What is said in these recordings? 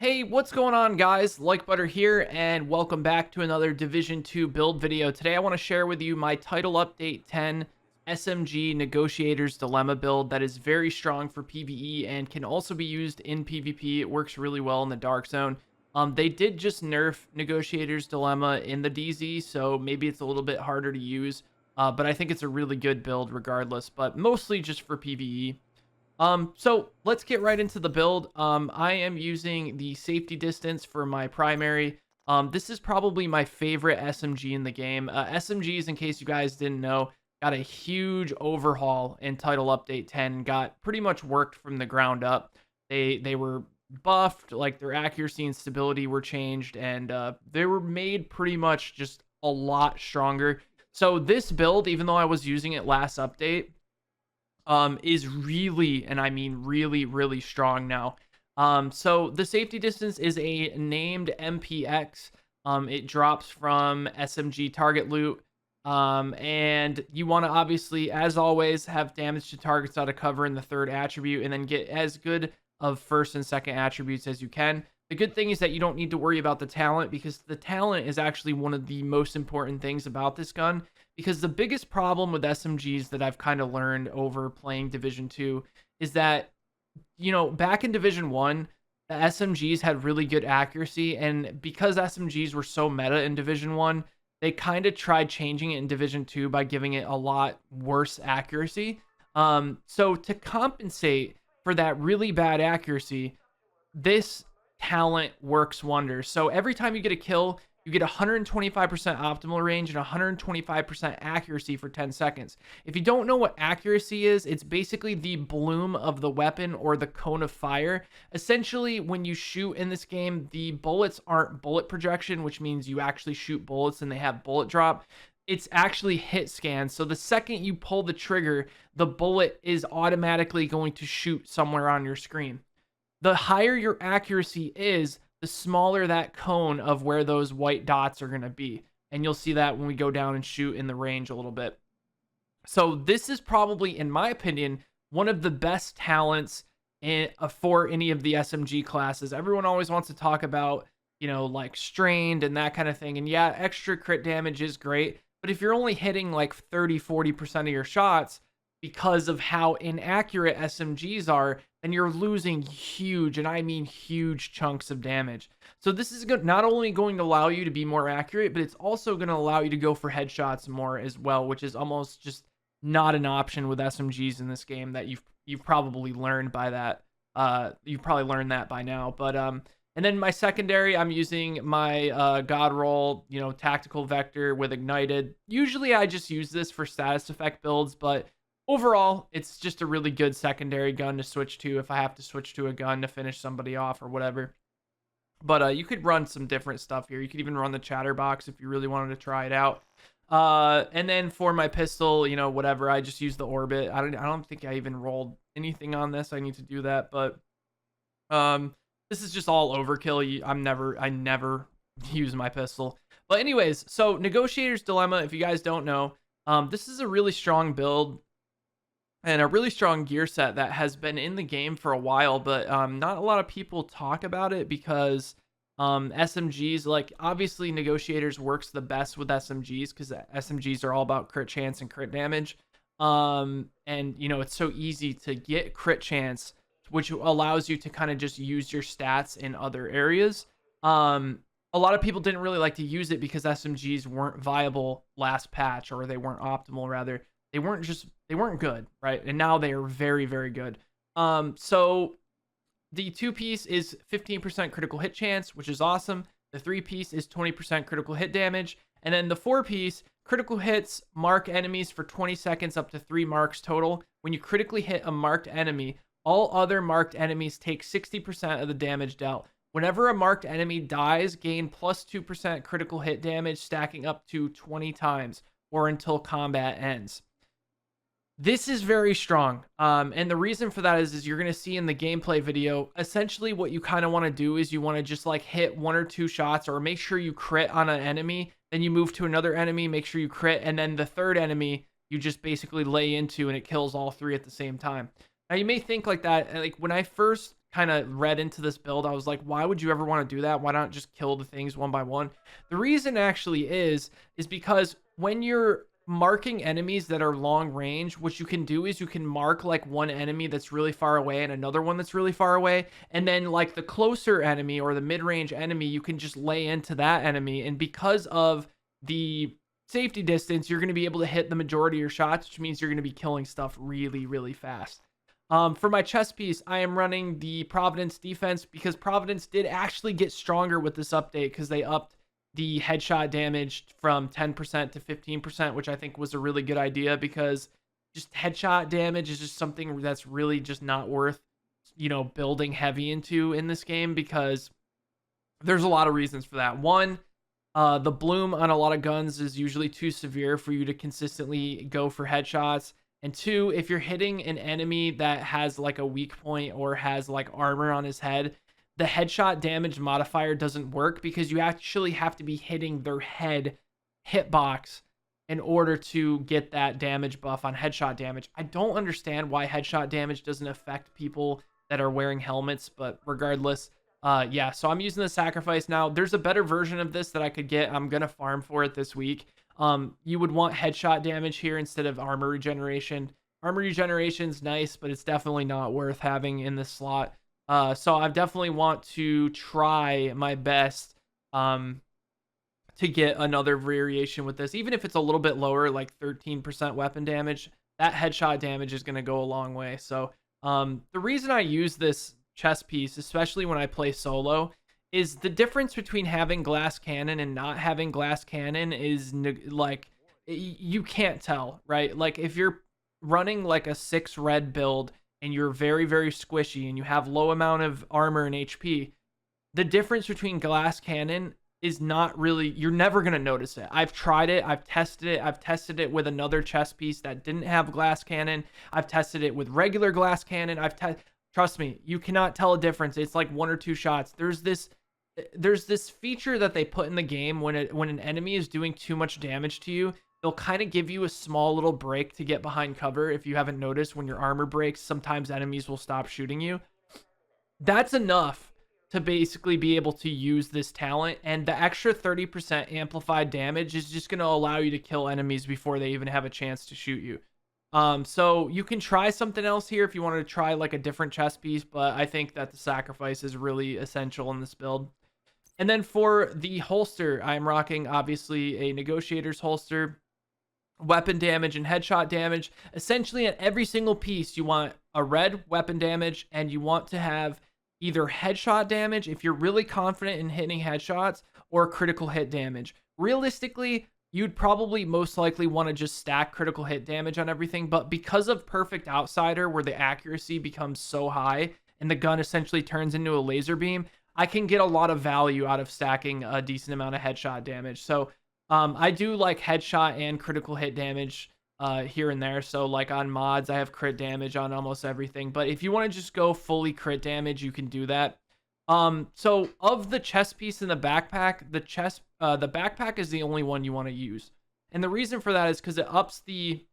Hey, what's going on, guys? Like Butter here, and welcome back to another Division 2 build video. Today, I want to share with you my Title Update 10 SMG Negotiators Dilemma build that is very strong for PvE and can also be used in PvP. It works really well in the Dark Zone. They did just nerf Negotiators Dilemma in the DZ, so maybe it's a little bit harder to use, but I think it's a really good build regardless, but mostly just for PvE. So let's get right into the build. I am using the safety distance for my primary. This is probably my favorite SMG in the game. SMGs, in case you guys didn't know, got a huge overhaul in Title Update 10. Got pretty much worked from the ground up. They were buffed, like their accuracy and stability were changed, and they were made pretty much just a lot stronger. So this build, even though I was using it last update, is really, and I mean really, really strong now. So the safety distance is a named MPX. It drops from SMG target loot. And you want to obviously, as always, have damage to targets out of cover in the third attribute, and then get as good of first and second attributes as you can. The good thing is that you don't need to worry about the talent, because the talent is actually one of the most important things about this gun. Because the biggest problem with SMGs that I've kind of learned over playing Division 2 is that, back in Division 1, the SMGs had really good accuracy. And because SMGs were so meta in Division 1, they kind of tried changing it in Division 2 by giving it a lot worse accuracy. So to compensate for that really bad accuracy, this talent works wonders. So every time you get a kill, you get 125% optimal range and 125% accuracy for 10 seconds. If you don't know what accuracy is, it's basically the bloom of the weapon or the cone of fire. Essentially, when you shoot in this game, the bullets aren't bullet projection, which means you actually shoot bullets and they have bullet drop. It's actually hit scan. So the second you pull the trigger, the bullet is automatically going to shoot somewhere on your screen. The higher your accuracy is, the smaller that cone of where those white dots are going to be. And you'll see that when we go down and shoot in the range a little bit. So this is probably, in my opinion, one of the best talents for any of the SMG classes. Everyone always wants to talk about, like strained and that kind of thing. And yeah, extra crit damage is great. But if you're only hitting like 30-40% of your shots because of how inaccurate SMGs are, then you're losing huge, and I mean huge, chunks of damage. So this is not only going to allow you to be more accurate, but it's also going to allow you to go for headshots more as well, which is almost just not an option with SMGs in this game. That you've probably learned by that. You've probably learned that by now. But and then my secondary, I'm using my God Roll, tactical vector with ignited. Usually I just use this for status effect builds, but overall, it's just a really good secondary gun to switch to if I have to switch to a gun to finish somebody off or whatever. But you could run some different stuff here. You could even run the Chatterbox if you really wanted to try it out. And then for my pistol, whatever, I just use the Orbit. I don't think I even rolled anything on this. I need to do that, but this is just all overkill. I never use my pistol. But anyways, so Negotiators Dilemma, if you guys don't know, this is a really strong build and a really strong gear set that has been in the game for a while, but not a lot of people talk about it because SMGs, like obviously Negotiators works the best with SMGs because SMGs are all about crit chance and crit damage. And it's so easy to get crit chance, which allows you to kind of just use your stats in other areas. A lot of people didn't really like to use it because SMGs weren't viable last patch, or they weren't optimal rather. They weren't good, right? And now they are very, very good. So the 2-piece is 15% critical hit chance, which is awesome. The 3-piece is 20% critical hit damage. And then the 4-piece, critical hits mark enemies for 20 seconds up to 3 marks total. When you critically hit a marked enemy, all other marked enemies take 60% of the damage dealt. Whenever a marked enemy dies, gain plus 2% critical hit damage, stacking up to 20 times or until combat ends. This is very strong. And the reason for that is you're going to see in the gameplay video, essentially what you kind of want to do is you want to just like hit 1 or 2 shots, or make sure you crit on an enemy. Then you move to another enemy, make sure you crit. And then the third enemy, you just basically lay into and it kills all 3 at the same time. Now you may think like that, like when I first kind of read into this build, I was like, why would you ever want to do that? Why not just kill the things one by one? The reason actually is because when you're marking enemies that are long range, what you can do is you can mark like one enemy that's really far away and another one that's really far away. And then like the closer enemy or the mid-range enemy, you can just lay into that enemy. And because of the safety distance, you're going to be able to hit the majority of your shots, which means you're going to be killing stuff really, really fast. For my chess piece, I am running the Providence defense because Providence did actually get stronger with this update because they upped the headshot damage from 10% to 15%, which I think was a really good idea because just headshot damage is just something that's really just not worth, building heavy into in this game because there's a lot of reasons for that. One, the bloom on a lot of guns is usually too severe for you to consistently go for headshots. And two, if you're hitting an enemy that has like a weak point or has like armor on his head, the headshot damage modifier doesn't work because you actually have to be hitting their head hitbox in order to get that damage buff on headshot damage. I don't understand why headshot damage doesn't affect people that are wearing helmets, but regardless, yeah, so I'm using the sacrifice now. There's a better version of this that I could get. I'm gonna farm for it this week. You would want headshot damage here instead of armor regeneration. Armor regeneration's nice, but it's definitely not worth having in this slot. So I definitely want to try my best to get another variation with this. Even if it's a little bit lower, like 13% weapon damage, that headshot damage is going to go a long way. So the reason I use this chess piece, especially when I play solo, is the difference between having glass cannon and not having glass cannon is like you can't tell, right? Like if you're running like a 6 red build and you're very, very squishy and you have low amount of armor and HP, the difference between glass cannon is not really, you're never going to notice it. I've tried it. I've tested it with another chess piece that didn't have glass cannon. I've tested it with regular glass cannon. Trust me, you cannot tell a difference. It's like 1 or 2 shots. There's this feature that they put in the game when an enemy is doing too much damage to you, they'll kind of give you a small little break to get behind cover. If you haven't noticed, when your armor breaks, sometimes enemies will stop shooting you. That's enough to basically be able to use this talent, and the extra 30% amplified damage is just going to allow you to kill enemies before they even have a chance to shoot you. So you can try something else here if you wanted to try like a different chess piece, but I think that the sacrifice is really essential in this build. And then for the holster, I'm rocking obviously a Negotiators holster. Weapon damage and headshot damage. Essentially at every single piece, you want a red weapon damage and you want to have either headshot damage if you're really confident in hitting headshots or critical hit damage. Realistically, you'd probably most likely want to just stack critical hit damage on everything, but because of Perfect Outsider where the accuracy becomes so high and the gun essentially turns into a laser beam, I can get a lot of value out of stacking a decent amount of headshot damage. So I do like headshot and critical hit damage here and there. So like on mods, I have crit damage on almost everything. But if you want to just go fully crit damage, you can do that. So of the chest piece in the backpack, the backpack is the only one you want to use. And the reason for that is because it ups the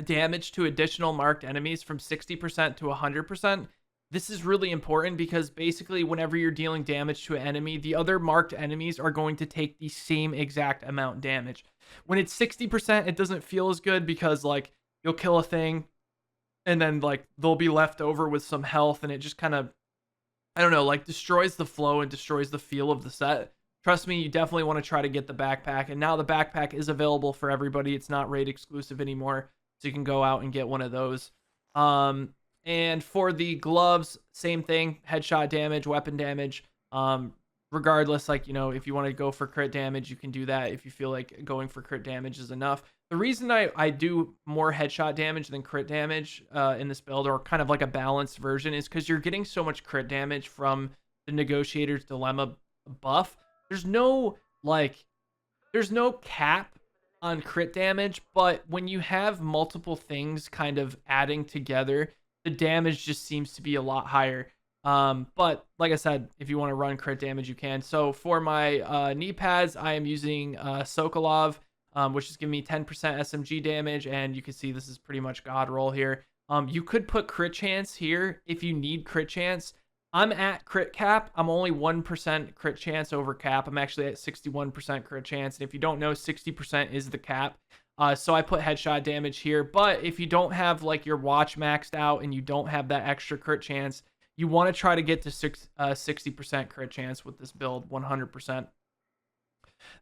damage to additional marked enemies from 60% to 100%. This is really important because basically whenever you're dealing damage to an enemy, the other marked enemies are going to take the same exact amount damage. When it's 60%, it doesn't feel as good because like you'll kill a thing and then like they'll be left over with some health and it just kind of, I don't know, like destroys the flow and destroys the feel of the set. Trust me, you definitely want to try to get the backpack. And now the backpack is available for everybody. It's not raid exclusive anymore. So you can go out and get one of those. And for the gloves, same thing, headshot damage, weapon damage. Regardless, like, if you want to go for crit damage, you can do that if you feel like going for crit damage is enough. The reason I do more headshot damage than crit damage in this build, or kind of like a balanced version, is because you're getting so much crit damage from the Negotiators Dilemma buff. There's no cap on crit damage, but when you have multiple things kind of adding together, the damage just seems to be a lot higher. But like I said, if you want to run crit damage, you can. So for my knee pads, I am using Sokolov, which is giving me 10% SMG damage. And you can see this is pretty much God roll here. You could put crit chance here if you need crit chance. I'm at crit cap. I'm only 1% crit chance over cap. I'm actually at 61% crit chance. And if you don't know, 60% is the cap. So I put headshot damage here. But if you don't have like your watch maxed out and you don't have that extra crit chance, you want to try to get to 60% crit chance with this build, 100%.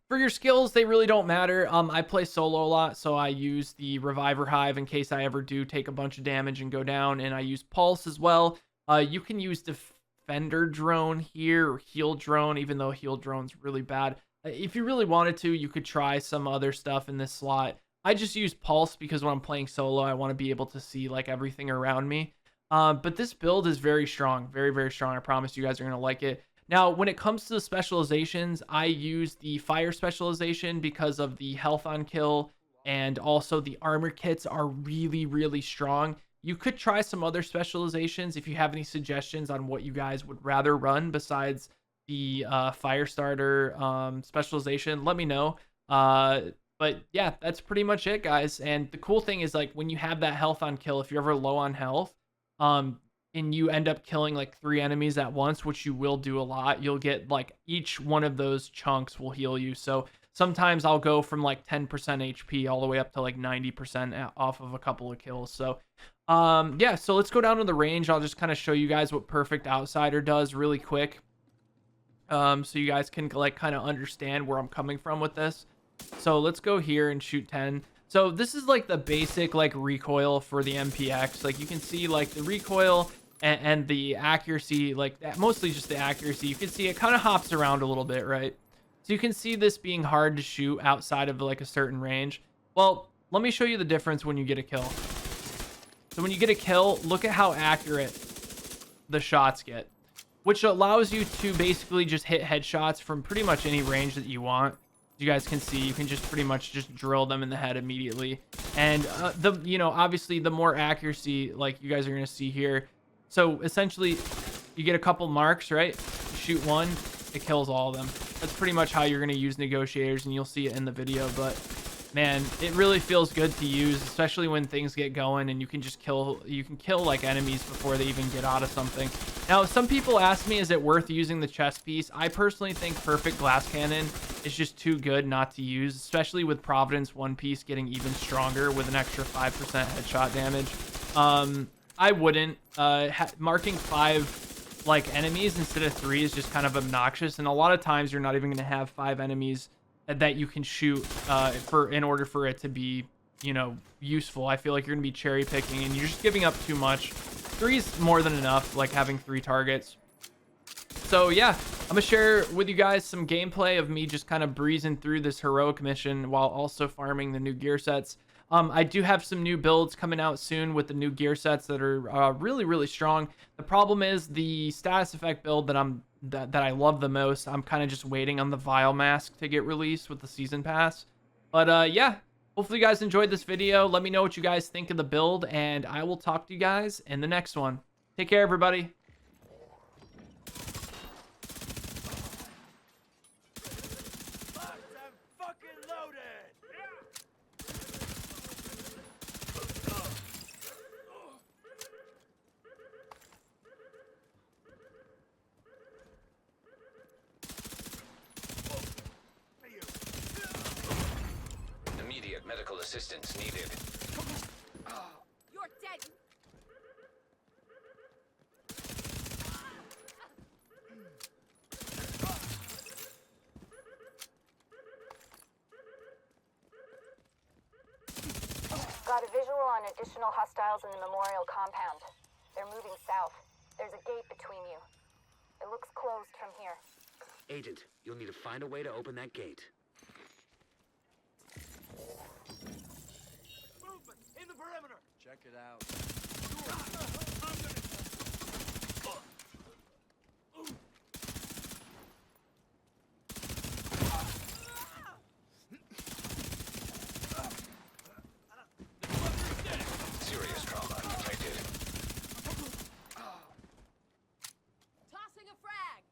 For your skills, they really don't matter. I play solo a lot, so I use the Reviver Hive in case I ever do take a bunch of damage and go down, and I use Pulse as well. You can use Defender Drone here or Heal Drone, even though Heal Drone's really bad. If you really wanted to, you could try some other stuff in this slot. I just use Pulse because when I'm playing solo, I want to be able to see like everything around me. But this build is very strong, very, very strong. I promise you guys are going to like it. Now, when it comes to the specializations, I use the fire specialization because of the health on kill, and also the armor kits are really, really strong. You could try some other specializations if you have any suggestions on what you guys would rather run besides the fire starter specialization. Let me know. But yeah, that's pretty much it, guys. And the cool thing is, like, when you have that health on kill, if you're ever low on health, and you end up killing like 3 enemies at once, which you will do a lot, you'll get like each one of those chunks will heal you. So sometimes I'll go from like 10% HP all the way up to like 90% off of a couple of kills. So yeah, so let's go down to the range. I'll just kind of show you guys what Perfect Outsider does really quick, so you guys can like kind of understand where I'm coming from with this. So let's go here and shoot 10. So this is like the basic like recoil for the MPX. Like you can see like the recoil and the accuracy, like mostly just the accuracy. You can see it kind of hops around a little bit, right? So you can see this being hard to shoot outside of like a certain range. Well, let me show you the difference when you get a kill. So when you get a kill, look at how accurate the shots get, which allows you to basically just hit headshots from pretty much any range that you want. You guys can see, you can just pretty much just drill them in the head immediately. And obviously the more accuracy, like you guys are going to see here. So essentially you get a couple marks, right? You shoot one, it kills all of them. That's pretty much how you're going to use Negotiators, and you'll see it in the video. But man, it really feels good to use, especially when things get going and you can just kill like enemies before they even get out of something. Now, some people ask me, is it worth using the chest piece? I personally think Perfect Glass Cannon is just too good not to use, especially with Providence One Piece getting even stronger with an extra 5% headshot damage. I wouldn't. Marking 5 like enemies instead of 3 is just kind of obnoxious, and a lot of times you're not even going to have 5 enemies that you can shoot in order for it to be, useful. I feel like you're gonna be cherry picking and you're just giving up too much. 3 is more than enough, like having 3 targets. So yeah, I'm gonna share with you guys some gameplay of me just kind of breezing through this heroic mission while also farming the new gear sets. I do have some new builds coming out soon with the new gear sets that are really, really strong. The problem is the status effect build that I love the most. I'm kind of just waiting on the Vile Mask to get released with the season pass. But yeah, hopefully you guys enjoyed this video. Let me know what you guys think of the build, and I will talk to you guys in the next one. Take care, everybody. Medical assistance needed. You're dead. Got a visual on additional hostiles in the memorial compound. They're moving south. There's a gate between you. It looks closed from here. Agent, you'll need to find a way to open that gate. Movement in the perimeter. Check it out. Serious trauma detected. Tossing a frag.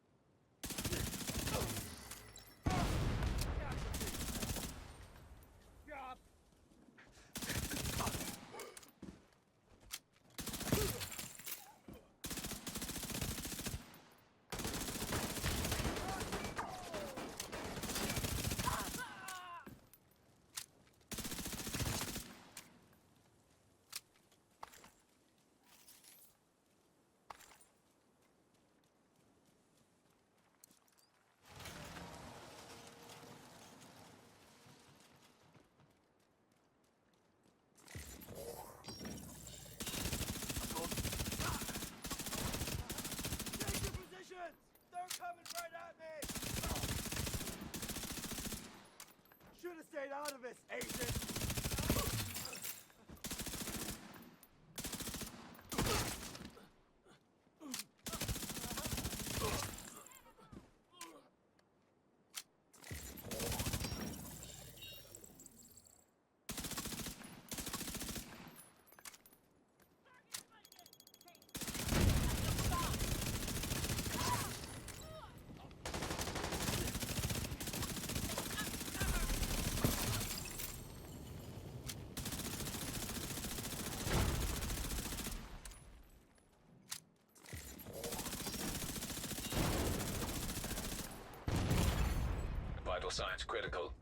out of this, agent! Vital signs critical.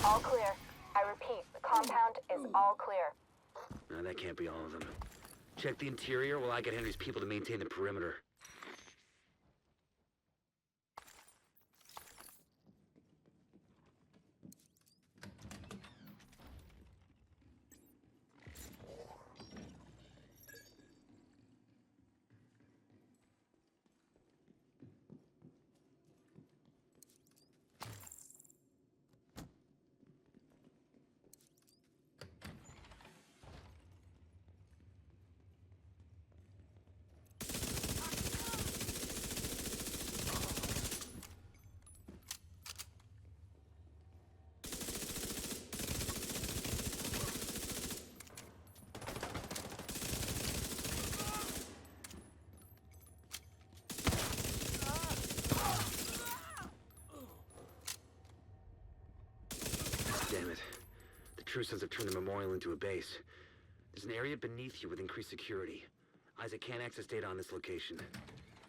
All clear. I repeat, the compound is all clear. No, that can't be all of them. Check the interior while I get Henry's people to maintain the perimeter. Damn it. The True Sons have turned the memorial into a base. There's an area beneath you with increased security. Isaac can't access data on this location.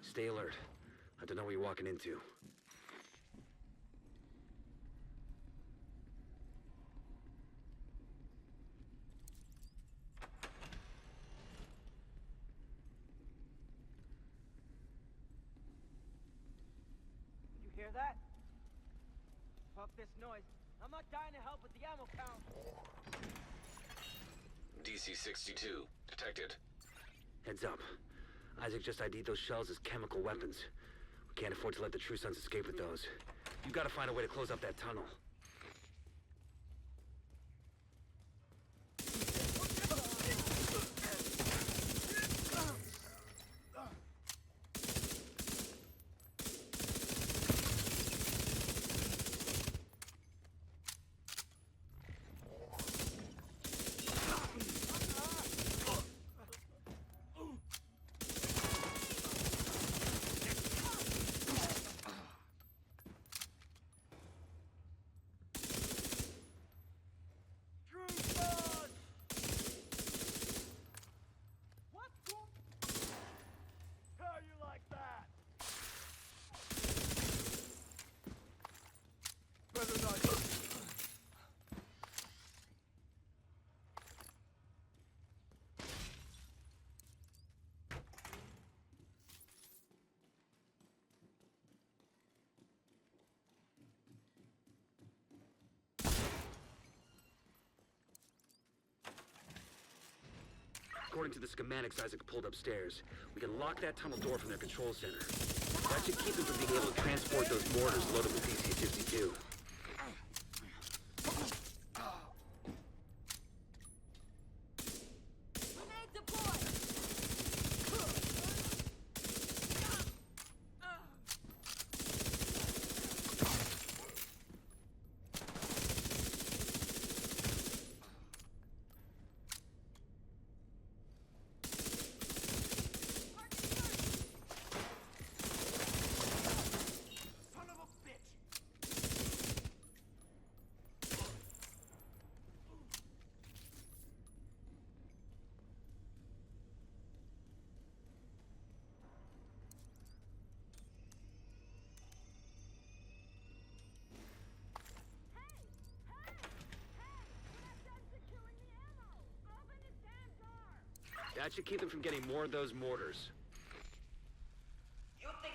Stay alert. I don't know what you're walking into. You hear that? Fuck this noise. I'm not dying to help with the ammo count. DC-62 detected. Heads up. Isaac just ID'd those shells as chemical weapons. We can't afford to let the True Sons escape with those. You gotta find a way to close up that tunnel. According to the schematics Isaac pulled upstairs, we can lock that tunnel door from their control center. That should keep them from being able to transport those mortars loaded with DC-52. Grenade deployed! Son of a bitch! That should keep them from getting more of those mortars. You think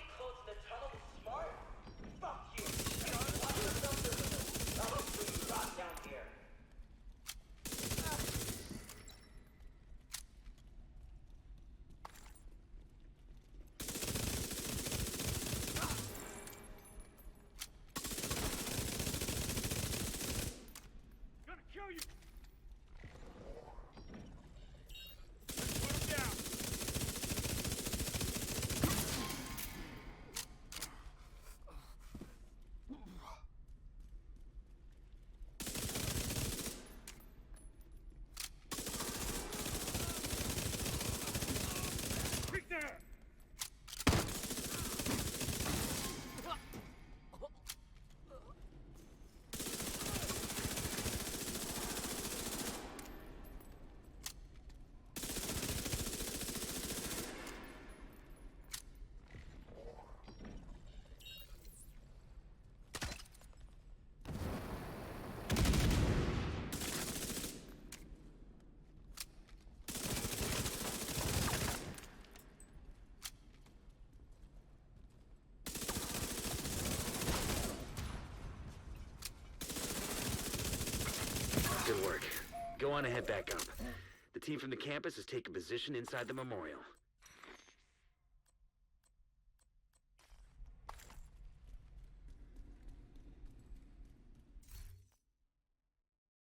want to head back up. The team from the campus has taken position inside the memorial.